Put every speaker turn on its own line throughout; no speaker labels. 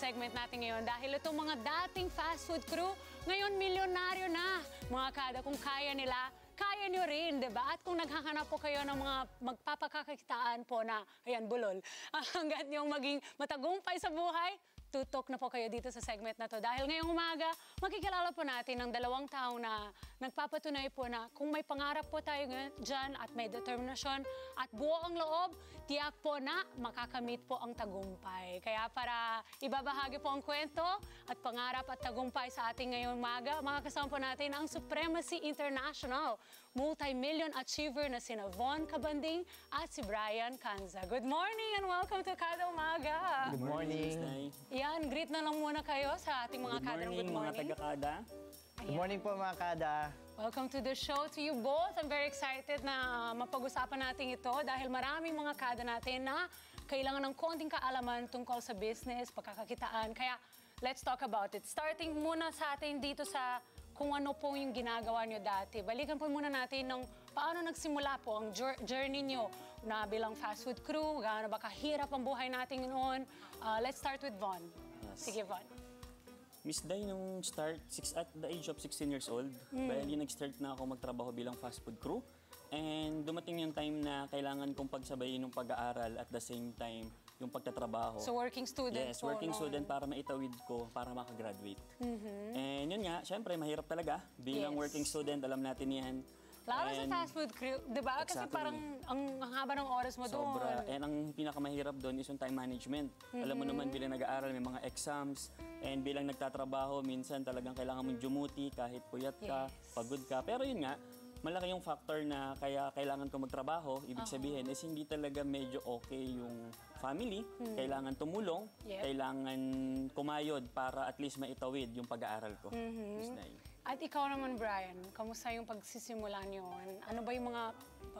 segment natin ngayon dahil itong mga dating fast food crew, ngayon milyonaryo na. Mga kada, kung kaya nila, kaya nyo rin, di ba? At kung naghahanap po kayo ng mga magpapakakitaan po na, ayan, bulol, hanggat yung maging matagumpay sa buhay, tutok na po kayo dito sa segment na to. Dahil ngayong umaga, makikilala po natin ng dalawang tao na nagpapatunay po na kung may pangarap po tayo dyan at may determinasyon at buo ang loob, tiyak po na makakamit po ang tagumpay. Kaya para ibabahagi po ang kwento at pangarap at tagumpay sa ating ngayong umaga, makakasama po natin ang Supremacy International multi-million achiever na sina Von Cabanding at si Brian Canza. Good morning and welcome to Kada Umaga.
Good morning.
Yan, greet na lang muna kayo sa ating mga kadang good morning.
Mga taga-kada.
Good morning po mga kada.
Welcome to the show to you both. I'm very excited na mapag-usapan natin ito dahil maraming mga kada natin na kailangan ng konting kaalaman tungkol sa business, pagkakakitaan. Kaya let's talk about it. Starting muna sa atin dito sa kung ano po yung ginagawa nyo dati. Balikan po muna natin ng paano nagsimula po ang journey nyo na bilang fast food crew, gaano ba kahirap ang buhay natin noon. Let's start with Von. Yes. Sige, Von.
Miss Day, nung start, at the age of 16 years old, bali nag-start na ako magtrabaho bilang fast food crew. And dumating yung time na kailangan kong pagsabayin ng pag-aaral at the same time yung pagtatrabaho.
So working student
Yes, working student para maitawid ko para makagraduate. And yun nga, syempre mahirap talaga. Bilang working student, alam natin yan.
Lalo sa fast food crew, di ba? Kasi parang ang haba ng oras mo doon.
Sobra. And ang pinakamahirap doon is yung time management. Alam mo naman, bilang nag-aaral, may mga exams. And bilang nagtatrabaho, minsan talagang kailangan mong jumuti kahit puyat ka, pagod ka. Pero yun nga, malaki yung factor na kaya kailangan ko magtrabaho. Ibig sabihin is hindi talaga medyo okay yung family. Kailangan tumulong, kailangan kumayod para at least maitawid yung pag-aaral ko.
At ikaw naman, Brian, kamusta yung pagsisimula niyo? Ano ba yung mga,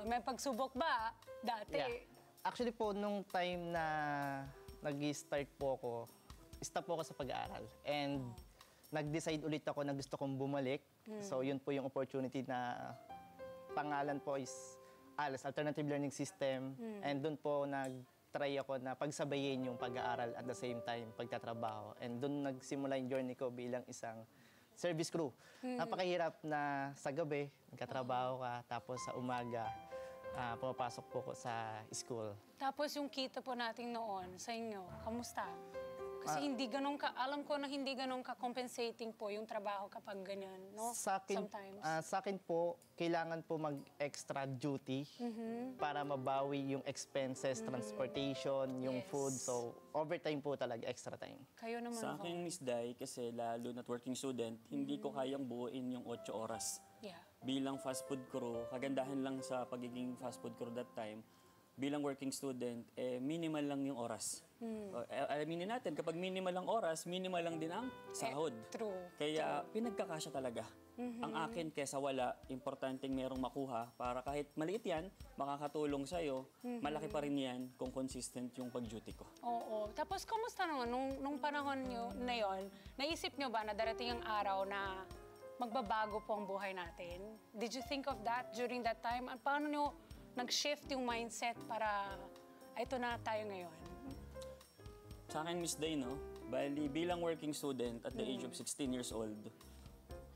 may pagsubok ba dati?
Yeah. Actually po, nung time na nag-start po ako, stop po ako sa pag-aaral. And nag-decide ulit ako na gusto kong bumalik. So yun po yung opportunity na pangalan po is ALS, Alternative Learning System. And doon po nag-try ako na pagsabayin yung pag-aaral at the same time pagtatrabaho. And doon nagsimula yung journey ko bilang isang service crew. Napakahirap na sa gabi, nagkatrabaho ka, tapos sa umaga, pumapasok po ko sa school.
Tapos yung kita po natin noon sa inyo, kamusta? Kasi hindi ganun ka, alam ko na hindi ganun ka-compensating po yung trabaho kapag ganyan, no? Sometimes.
Sa akin po, kailangan po mag-extra duty para mabawi yung expenses, transportation, yung food. So, overtime po talaga, extra time.
Kayo naman
Sa akin, Miss Day, kasi lalo na't working student, hindi ko kayang buuin yung 8 oras. Bilang fast food crew, kagandahan lang sa pagiging fast food crew that time, bilang working student, minimal lang yung oras. Alaminin natin, kapag minimal lang oras, minimal lang din ang sahod.
True.
Kaya pinagkakasya talaga. Ang akin, kesa wala, importanteng merong makuha para kahit maliit yan, makakatulong sa'yo, malaki pa rin yan kung consistent yung pag-duty ko.
Oo. Tapos, kumusta naman, nung panahon nyo na yon, naisip nyo ba na darating ang araw na magbabago po ang buhay natin? Did you think of that during that time? At paano nyo nag-shift yung mindset para ito na tayo ngayon?
Sa akin, Miss Day, no? Bali, bilang working student at the age of 16 years old,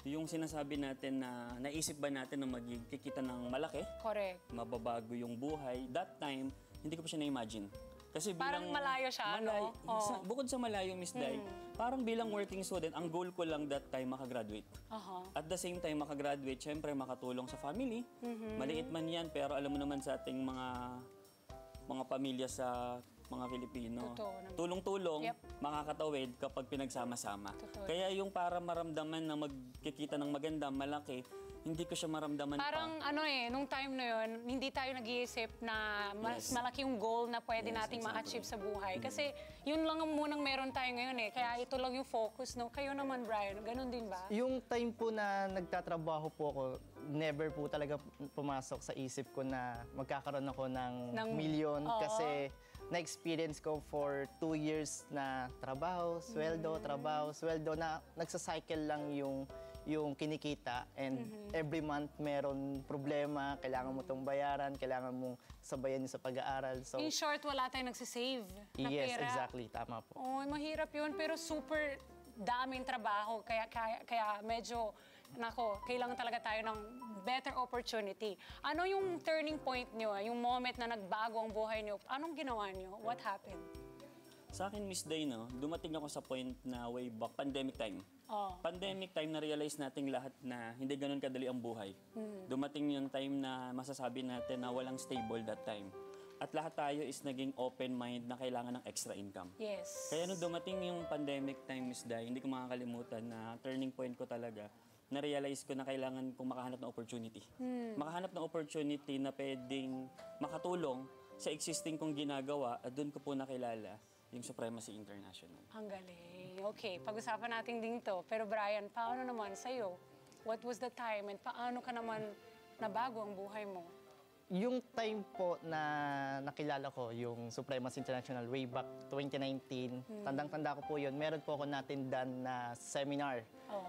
yung sinasabi natin na naisip ba natin na magkikita ng malaki?
Correct.
Mababago yung buhay. That time, hindi ko pa siya na-imagine. Kasi
parang malayo siya, no?
Bukod sa malayo, Miss Day, parang bilang working student, ang goal ko lang that time makagraduate. At the same time, makagraduate, syempre makatulong sa family. Maliit man yan, pero alam mo naman sa ating mga pamilya sa mga Pilipino. Tulong-tulong, makakatawid kapag pinagsama-sama. Kaya yung para maramdaman na magkikita ng maganda, malaki, hindi ko siya maramdaman
parang nung time na yun, hindi tayo nag-iisip na mas malaki yung goal na pwede nating ma-achieve sa buhay. Kasi yun lang ang munang meron tayo ngayon Kaya ito lang yung focus, no? Kayo naman, Brian, ganun din ba?
Yung time po na nagtatrabaho po ako, never po talaga pumasok sa isip ko na magkakaroon ako ng milyon. Kasi na-experience ko for 2 years na trabaho, sweldo, na nagsacycle lang yung yung kinikita and every month meron problema, kailangan mo itong bayaran, kailangan mong sabayan yung sa pag-aaral. So,
In short, wala tayong nagsisave na
yes,
pera.
exactly. Tama po.
Oh, mahirap yun, pero super daming trabaho. Kaya medyo, kailangan talaga tayo ng better opportunity. Ano yung turning point nyo, yung moment na nagbago ang buhay nyo? Anong ginawa nyo? What happened?
Sa akin, Miss Day, no, dumating ako sa point na way back, pandemic time.
Oh.
Pandemic time, na-realize nating lahat na hindi ganun kadali ang buhay. Dumating yung time na masasabi natin na walang stable that time. At lahat tayo is naging open mind na kailangan ng extra income.
Yes.
Kaya nung dumating yung pandemic time, Miss Day, hindi ko makakalimutan na turning point ko talaga, na-realize ko na kailangan kong makahanap ng opportunity. Makahanap ng opportunity na pwedeng makatulong sa existing kong ginagawa at doon ko po nakilala yung Supremacy International.
Ang galing. Okay, pag-usapan natin din to. Pero Brian, paano naman sa'yo? What was the time and paano ka naman nabago ang buhay mo?
Yung time po na nakilala ko, yung Supremacy International way back 2019, tandang-tanda ko po yun, meron po ako natindan na seminar.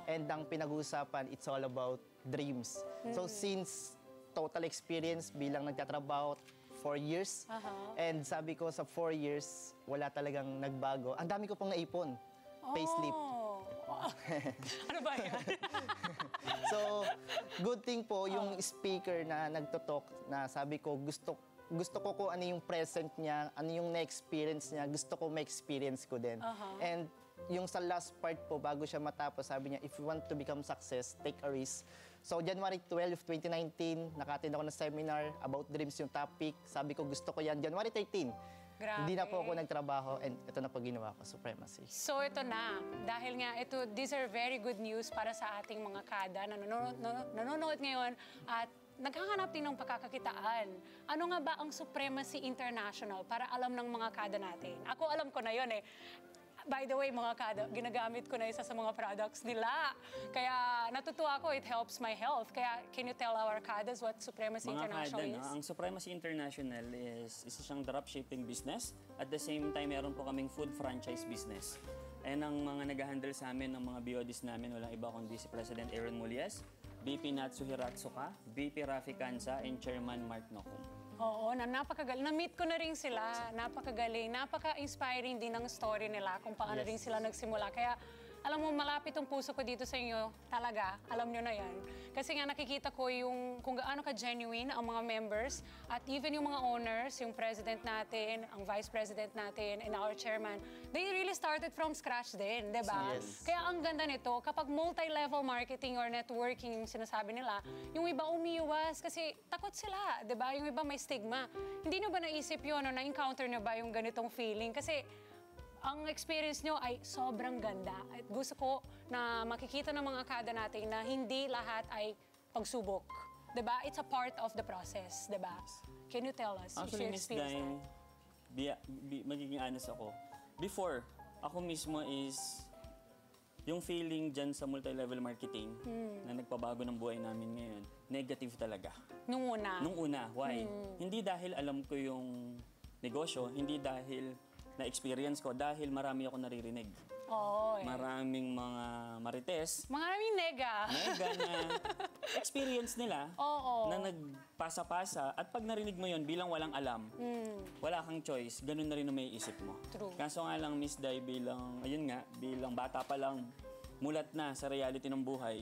And ang pinag-uusapan, it's all about dreams. So since total experience bilang nagtatrabaho 4 years, and sabi ko sa 4 years, wala talagang nagbago. Ang dami ko pong naipon, payslip.
Ano ba yan?
So, good thing po yung speaker na nagtotalk na sabi ko, gusto ko kung ano yung present niya, ano yung na-experience niya, gusto ko ma-experience ko din. And yung sa last part po, bago siya matapos, sabi niya, if you want to become success, take a risk. So, January 12, 2019, naka-attend ako ng seminar about dreams yung topic. Sabi ko, gusto ko yan. January 13,
Grabe.
hindi na po ako nagtrabaho and ito na po ginawa ko, Supremacy.
So ito na, dahil nga these are very good news para sa ating mga kada na nanonood ngayon at naghahanap din ng pagkakakitaan. Ano nga ba ang Supremacy International para alam ng mga kada natin? Ako alam ko na yon eh. By the way, mga kada, ginagamit ko na isa sa mga products nila. Kaya natutuwa ako, it helps my health. Kaya can you tell our kadas what Supremacy International is?
Ang Supremacy International is isa siyang dropshipping business. At the same time, meron po kaming food franchise business. And ang mga nag-handle sa amin, ng mga BODs namin, walang iba kundi si President Aaron Mulliez, VP Natsu Hiratsuka, VP Rafi Kansa, and Chairman Mark Nocum.
Oo, napakagaling. Na-meet ko na rin sila. Napakagaling. Napaka-inspiring din ang story nila kung paano rin sila nagsimula. Kaya, alam mo, malapit ang puso ko dito sa inyo. Talaga, alam nyo na yan. Kasi nga nakikita ko yung kung gaano ka-genuine ang mga members at even yung mga owners, yung president natin, ang vice president natin, and our chairman, they really started from scratch din, di ba?
Yes.
Kaya ang ganda nito, kapag multi-level marketing or networking yung sinasabi nila, yung iba umiiwas kasi takot sila, di ba? Yung iba may stigma. Hindi nyo ba naisip yun o na-encounter nyo ba yung ganitong feeling? Kasi ang experience nyo ay sobrang ganda. At gusto ko na makikita ng mga kada natin na hindi lahat ay pagsubok. Diba? It's a part of the process, diba? Can you tell us?
Actually, Miss Day, magiging honest ako. Before, ako mismo is yung feeling dyan sa multi-level marketing na nagpabago ng buhay namin ngayon, negative talaga.
Nung una?
Nung una. Why? Hindi dahil alam ko yung negosyo, hindi dahil na-experience ko, dahil marami ako naririnig.
Oo.
Maraming mga marites,
Maraming nega.
na experience nila
Oo.
na nagpasa-pasa at pag narinig mo yon bilang walang alam, wala kang choice, ganun na rin ang may isip mo.
True.
Kaso nga lang, Miss Day, bilang bata pa lang, mulat na sa reality ng buhay.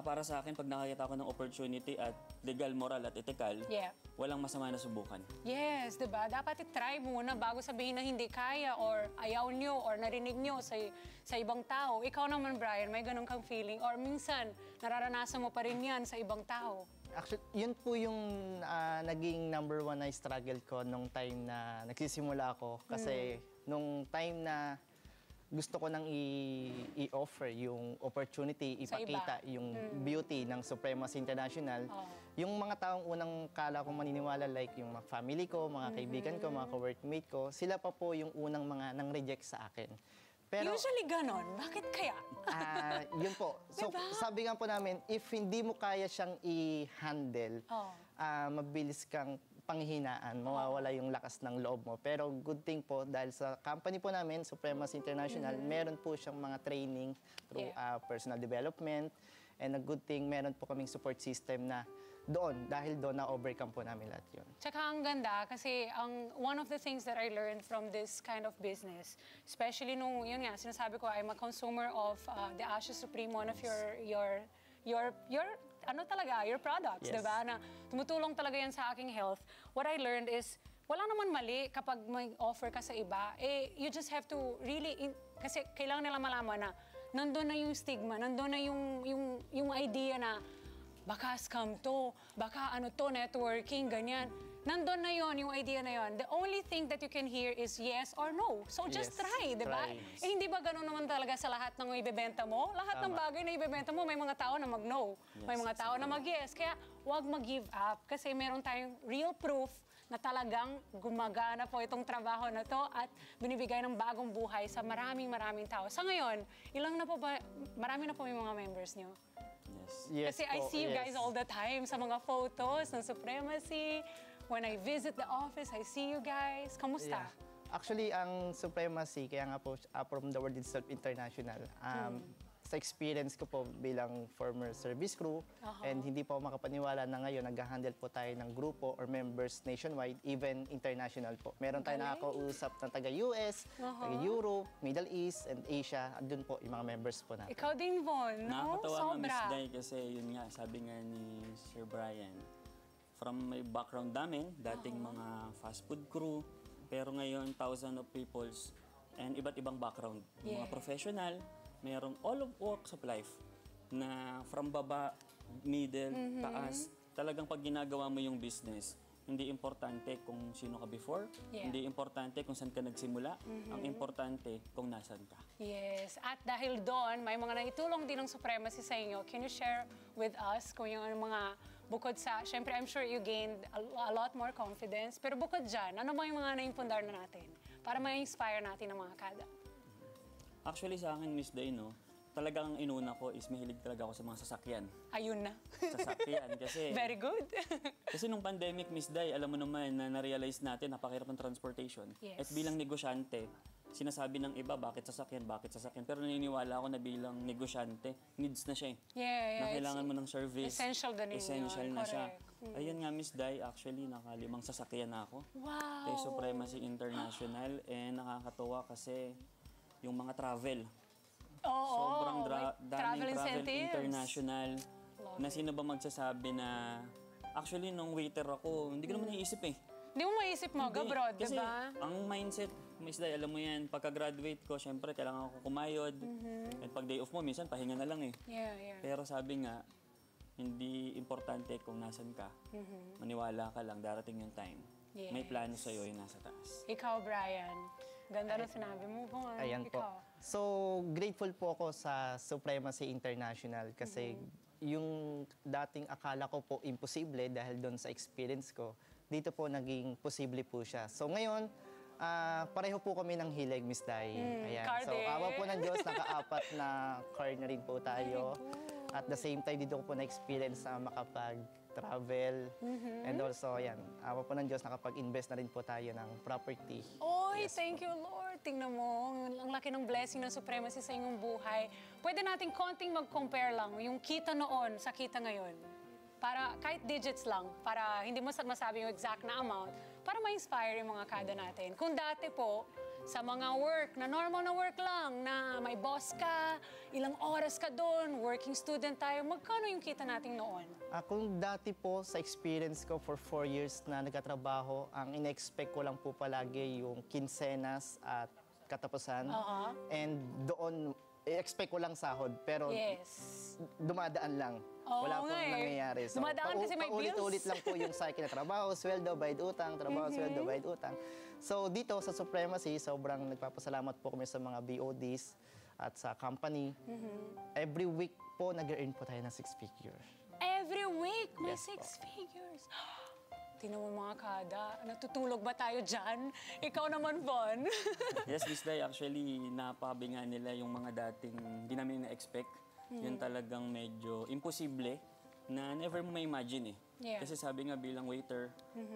Para sa akin, pag nakakita ko ng opportunity at legal, moral at ethical,
Yeah.
walang masama na subukan.
Yes, di ba? Dapat i-try muna bago sabihin na hindi kaya or ayaw nyo or narinig nyo sa ibang tao. Ikaw naman, Brian, may ganun kang feeling or minsan nararanasan mo pa rin yan sa ibang tao.
Actually, yun po yung naging number one na struggle ko nung time na nagsisimula ako. Kasi nung time na gusto ko nang i-offer yung opportunity,
Sa
ipakita
iba.
yung beauty ng Supremacy International. Yung mga taong unang kala ko maniniwala, like yung mga family ko, mga kaibigan ko, mga ka-workmate ko, sila pa po yung unang mga nang-reject sa akin. Pero
Usually ganon. Bakit kaya?
yun po. So,
Diba?
sabi nga po namin, if hindi mo kaya siyang i-handle,
Oh.
mabilis kang panghihinaan, mawawala yung lakas ng loob mo. Pero good thing po, dahil sa company po namin, Supremacy International, meron po siyang mga training through personal development. And a good thing, meron po kaming support system na dahil doon na-overcome po namin lahat yun.
Tsaka ang ganda kasi one of the things that I learned from this kind of business, especially nung, yun nga, sinasabi ko, I'm a consumer of the Ashes Supreme, one of your your products,
Yes.
diba? Na tumutulong talaga yan sa aking health. What I learned is, wala naman mali kapag may offer ka sa iba. You just have to really, kasi kailangan nila malaman na nandun na yung stigma, nandun na yung idea na baka scam to, baka networking, ganyan. Nandun na yon yung idea na yon. The only thing that you can hear is yes or no. So just
Yes,
try, di ba?
try.
Hindi ba ganun naman talaga sa lahat ng ibebenta mo? Lahat ng bagay na ibebenta mo, may mga tao na mag-no. May mga tao na mag-yes. Kaya huwag mag-give up kasi meron tayong real proof na talagang gumagana po itong trabaho na to at binibigay ng bagong buhay sa maraming tao. Sa ngayon, marami na po yung mga members nyo?
Yes
Kasi I
po,
see you
yes.
guys all the time sa mga photos ng Supremacy. When I visit the office, I see you guys. Kamusta?
Yeah. Actually, ang Supremacy, kaya nga po from the World Itself International, sa experience ko po bilang former service crew, and hindi po ako makapaniwala na ngayon nag-handle po tayo ng grupo or members nationwide, even international po. Meron tayo nakakausap na taga-US, taga-Europe, Middle East, and Asia. Doon po yung mga members po natin.
Ikaw din, Von, no?
Nakakatawa nga, Miss
Sobra.
Day, kasi yun nga, sabi nga ni Sir Brian, from my background namin, dating mga fast food crew, pero ngayon, thousands of peoples and iba't ibang background. Mga
Yes.
professional, mayroong all of walks of life na from baba, middle, taas. Talagang pag ginagawa mo yung business, hindi importante kung sino ka before,
Yeah.
hindi importante kung saan ka nagsimula, ang importante kung nasan ka.
Yes. At dahil doon, may mga naitulong din ng Supremacy sa inyo. Can you share with us kung yung mga bukod sa, syempre I'm sure you gained a lot more confidence, pero bukod dyan, ano ba yung mga naimpundar na natin para ma-inspire natin ang mga kada?
Actually sa akin, Miss Day, no, talagang ang inuna ko is mahilig talaga ako sa mga sasakyan.
Ayun na.
Sasakyan kasi...
Very good.
Kasi nung pandemic, Miss Day, alam mo naman na na-realize natin napakahirap ng transportation.
Yes.
At bilang negosyante, sinasabi ng iba, bakit sasakyan? Pero naniniwala ako na bilang negosyante, needs na siya eh.
Yeah.
Na kailangan mo ng service.
Essential din yun.
Essential na siya.
Correct.
Ayun nga, Miss Day, actually, nakalimang sasakyan na ako.
Wow.
Kay Supremacy International. And nakakatuwa kasi yung mga travel.
Oo.
Sobrang
may
daming travel
incentives.
international. Na sino ba magsasabi na, actually, nung waiter ako, hindi ko naman naiisip eh.
Hindi mo maisip mo,
Hindi.
abroad, di
Kasi
ba?
ang mindset, Miss Day, alam mo yan, pagka-graduate ko, syempre, kailangan ako kumayod. At pag day off mo, minsan, pahinga na lang eh.
Yeah.
Pero sabi nga, hindi importante kung nasan ka. Maniwala ka lang, darating yung time.
Yes.
May plano sa'yo yung nasa taas.
Ikaw, Brian. Ganda na sinabi mo.
Ayan po.
Ikaw.
So, grateful po ako sa Supremacy International kasi yung dating akala ko po imposible dahil doon sa experience ko, dito po naging posible po siya. So ngayon, pareho po kami ng hilig, Miss Day. Ayan.
car
So,
din.
awa po ng Diyos, nakaapat na car na rin po tayo. At the same time, dito ko po na-experience na makapag-travel. And also, ayan, awa po ng Diyos, nakapag-invest na rin po tayo ng property.
Oy, thank you, Lord. Tingnan mo, ang laki ng blessing ng Supremacy sa inyong buhay. Pwede natin konting mag-compare lang yung kita noon sa kita ngayon. Para kahit digits lang, para hindi mo masabi yung exact na amount, para ma-inspire yung mga kada natin. Kung dati po, sa mga work, na normal na work lang, na may boss ka, ilang oras ka doon, working student tayo, magkano yung kita natin noon?
Kung dati po sa experience ko for 4 years na nagkatrabaho, ang in-expect ko lang po palagi yung quincenas at katapusan. And doon, i-expect ko lang sahod. Pero
Yes.
dumadaan lang.
Oo
Wala pong
nga eh.
nangyayari.
Dumadaan kasi may bills.
Paulit-ulit lang po yung cycle na trabaho, sweldo, bayad utang, trabaho, sweldo, bayad utang. So dito sa Supremacy, sobrang nagpapasalamat po kami sa mga BODs at sa company. Every week po, nag-earn po tayo ng 6 figures.
Every week, may
Yes,
6 figures. Tingnan mo mga kada, natutulog ba tayo dyan? Ikaw naman, Von.
Yes, Miss Day, actually, napabi nga nila yung mga dating hindi namin na-expect. Yun talagang medyo imposible na never mo ma-imagine eh.
Yeah.
Kasi sabi nga bilang waiter,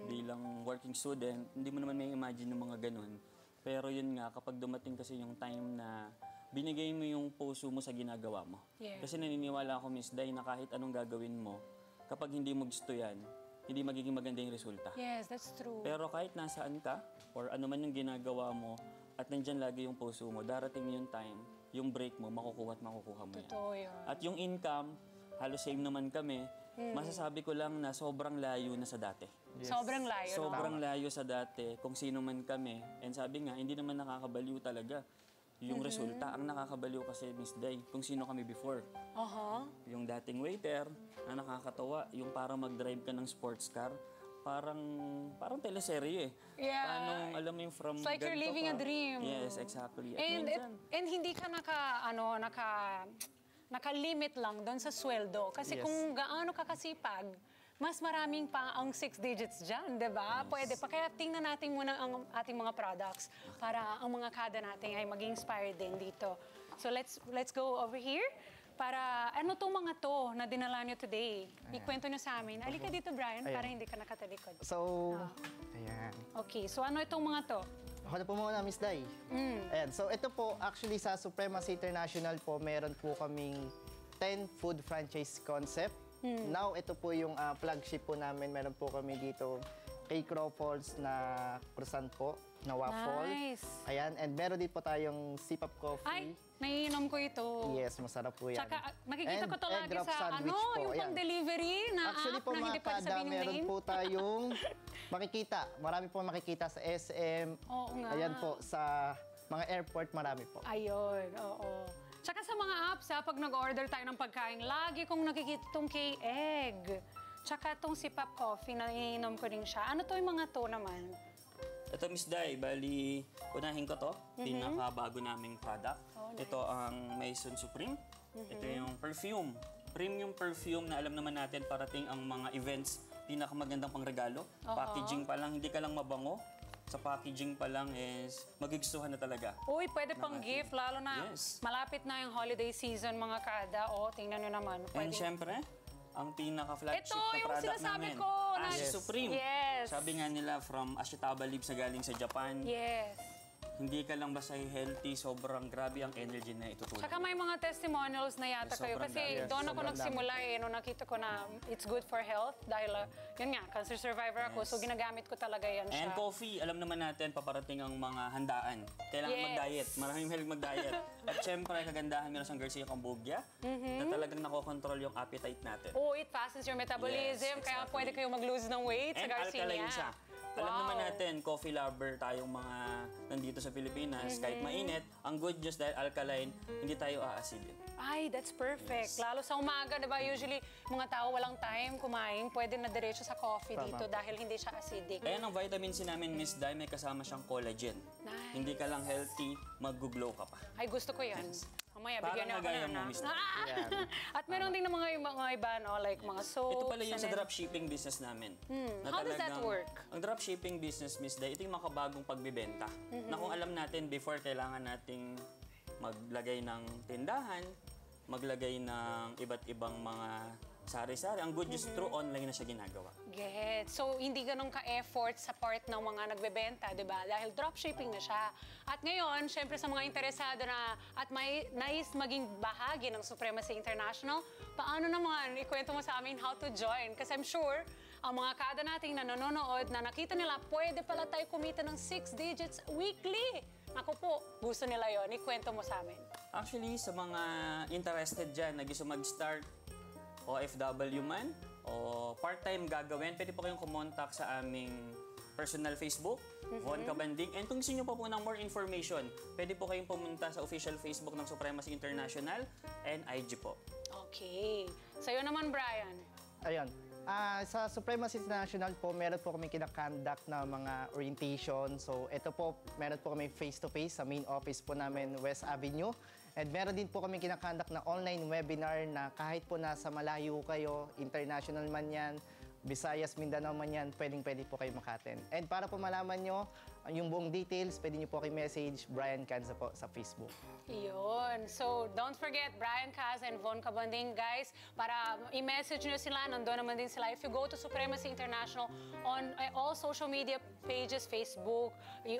bilang working student, hindi mo naman may imagine yung mga ganun. Pero yun nga, kapag dumating kasi yung time na binigay mo yung puso mo sa ginagawa mo.
Yeah.
Kasi naniniwala ako, Miss Day, na kahit anong gagawin mo, kapag hindi mo gusto yan, hindi magiging maganda yung resulta.
Yes, that's true.
Pero kahit nasaan ka, or ano man yung ginagawa mo, at nandyan lagi yung puso mo, darating yung time, yung break mo, makukuha at makukuha mo yan.
Totoo yun.
At yung income, halos same naman kami, masasabi ko lang na sobrang layo na sa dati.
Sobrang layo.
Sobrang layo sa dati kung sino man kami. And sabi nga, hindi naman nakakabaliw talaga yung resulta. Ang nakakabaliw kasi, Miss Day, kung sino kami before. Yung dating waiter, na nakakatawa, yung para mag-drive ka ng sports car, parang teleserye eh.
Yeah.
Paano, alam mo yung from
It's like you're
ganito
living a
ka.
dream.
Yes, exactly. At
And,
minsan,
and hindi ka naka-limit lang doon sa sweldo. Kasi
Yes.
kung gaano ka kasipag, mas maraming pa ang 6 digits dyan, di ba? Pwede pa. Kaya tingnan natin muna ang ating mga products para ang mga kada natin ay maging inspired din dito. So let's go over here. Para, ano itong mga to na dinala nyo today? Ikwento nyo sa amin. Halika dito, Brian, para hindi ka nakatalikod.
So, ayan.
Okay, so ano itong mga to?
Ako na po muna, Miss Day. Ayan, so ito po, actually sa Supremacy International po, meron po kaming 10 food franchise concept. Now, ito po yung flagship po namin. Meron po kami dito cake ruffles na croissant po, na waffle.
Nice.
Ayan, and meron din po tayong sip-up coffee.
Ay, naiinom ko ito.
Yes, masarap po yan.
Tsaka nakikita ko to
And egg
lagi
wrap
sa
sandwich
ano,
po,
yung
ayan.
pang-delivery na
Actually
app
po,
na hindi
mga
pwede
kada,
sabihin yung
meron
name.
po tayong makikita. Marami po makikita sa SM.
Oo nga.
Ayan po, sa mga airport, marami po.
Ayun, oo. Tsaka sa mga apps, pag nag-order tayo ng pagkain, lagi kong nakikita itong K-egg. Tsaka itong sip-up coffee, na iniinom ko rin siya. Ano to yung mga to naman?
ito, Miss Day, bali, unahin ko to. Pinakabago naming product. Ito ang Maison Supreme. Ito yung perfume. Premium perfume na alam naman natin parating ang mga events, pinakamagandang pangregalo. Packaging pa lang, hindi ka lang mabango. Sa packaging pa lang is magigustuhan na talaga.
Uy, pwede pang gift, lalo na
Yes.
malapit na yung holiday season, mga kada. O, tingnan nyo naman.
And
Pwede.
syempre, ang pinaka-flagship
Ito,
na
yung
product
sinasabi
namin,
ko na-
Ashi
Yes.
Supreme.
Yes.
Sabi nga nila, from Ashitaba leaves na galing sa Japan,
Yes.
hindi ka lang basta healthy, sobrang grabe ang energy na itutulong.
Tsaka may mga testimonials na yata kayo.
Sobrang
Kasi
dami.
doon ako
Sobrang
nagsimula nung nakita ko na it's good for health. Dahil, yun nga, cancer survivor ako. So, ginagamit ko talaga yan siya.
And coffee, alam naman natin, paparating ang mga handaan. Kailangan
Yes.
mag-diet. Maraming mahilig mag-diet. At syempre, kagandahan meron siyang Garcia Cambogia na talagang nakokontrol yung appetite natin.
Oh, it fastens your metabolism.
Yes,
Kaya
exactly.
pwede kayo mag-lose ng weight sa
And
Garcinia.
alkaline siya. Alam naman natin, coffee lover tayong mga nandito sa Pilipinas. Kahit mainit, ang good news dahil alkaline, hindi tayo aasidin.
Ay, that's perfect. Lalo sa umaga, di ba? Usually, mga tao walang time kumain. Pwede na diretso sa coffee dito dahil hindi siya acidic.
Kaya ng vitamin C namin, Miss Dai, may kasama siyang collagen.
Nice.
Hindi ka lang healthy, mag-glow ka pa.
Ay, gusto ko yan. Mamaya,
Parang
bigyan niyo ako
nagaya
na.
mo, Miss Dai.
At meron din ng mga iba, no? Like mga soaps.
Ito pala yung
and
sa
then-
dropshipping business namin. Na
How does that
talagang-
work?
Ang dropshipping business, Miss Day, ito yung makabagong pagbibenta. Na kung alam natin, before kailangan nating maglagay ng tindahan, maglagay ng iba't ibang mga sari-sari. Ang good news, through online na siya ginagawa.
Get. So, hindi ganun ka-effort sa part ng mga nagbebenta, di ba? Dahil dropshipping na siya. At ngayon, syempre sa mga interesado na at may nais maging bahagi ng Supremacy International, paano naman ikwento mo sa amin how to join? Kasi I'm sure, ang mga kada nating nanonood na nakita nila, pwede pala tayo kumita ng 6 digits weekly. Ako po, gusto nila yon. Ikwento mo sa amin.
Actually, sa mga interested dyan, na gusto mag-start, OFW man, o part-time gagawin, pwede po kayong kumontak sa aming personal Facebook, Von Cabanding. And kung gusto nyo pa po ng more information, pwede po kayong pumunta sa official Facebook ng Supremacy International and IG po.
Okay. Sa'yo naman, Brian.
Ayun. Sa Supremacy International po, meron po kami kinakonduct na mga orientation. So, ito po, meron po kami face-to-face sa main office po namin, West Avenue. And meron din po kami kinakonduct na online webinar na kahit po nasa malayo kayo, international man yan, Visayas, Mindanao man yan, pwedeng-pwede po kayo makaten. And para po malaman nyo, Yung buong details, pwede niyo po message Brian Canza po sa Facebook.
Yun. So, don't forget, Brian Caz and Von Cabanding, guys, para i-message nyo sila, nandoon naman din sila. If you go to Supremacy International on all social media pages, Facebook,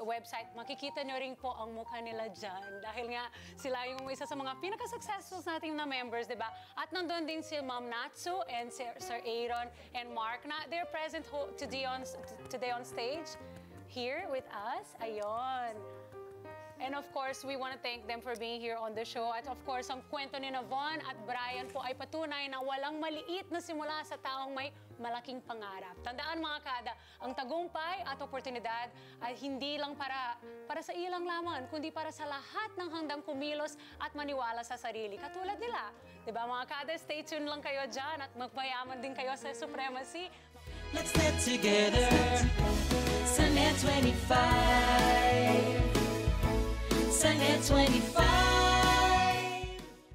website, makikita nyo rin po ang mukha nila dyan. Dahil nga, sila yung isa sa mga pinaka-successful nating na members, di ba? At nandoon din si Ma'am Natsu and Sir Aaron and Mark na they're present today on stage here with us. Ayun. And of course, we want to thank them for being here on the show. At of course, ang kwento ni Von at Brian po ay patunay na walang maliit na simula sa taong may malaking pangarap. Tandaan mga kada, ang tagumpay at oportunidad ay hindi lang para sa ilang lamang, kundi para sa lahat ng handang kumilos at maniwala sa sarili. Katulad nila. Diba mga kada, stay tuned lang kayo dyan at magpayaman din kayo sa Supremacy.
Let's get together, Sunnet 25. Sunnet 25.